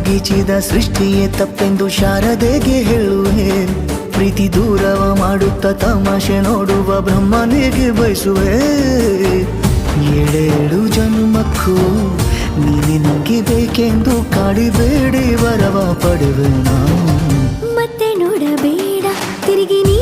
ಗೀಚಿದ ಸೃಷ್ಟಿಯೇ ತಪ್ಪೆಂದು ಶಾರದೆಗೆ ಹೇಳುವೆ. ಪ್ರೀತಿ ದೂರವ ಮಾಡುತ್ತ ತಮಾಷೆ ನೋಡುವ ಬ್ರಹ್ಮನಿಗೆ ಬಯಸುವೆ. ಏಳೇಳು ಜನ್ಮಕ್ಕೂ ನೀನೆ ನಂಗೆ ಬೇಕೆಂದು ಕಾಡಿಬೇಡಿ ವರವ ಪಡೆವೆ ನಾನು. ಮತ್ತೆ ನೋಡಬೇಡ ತಿರುಗಿ ನೀ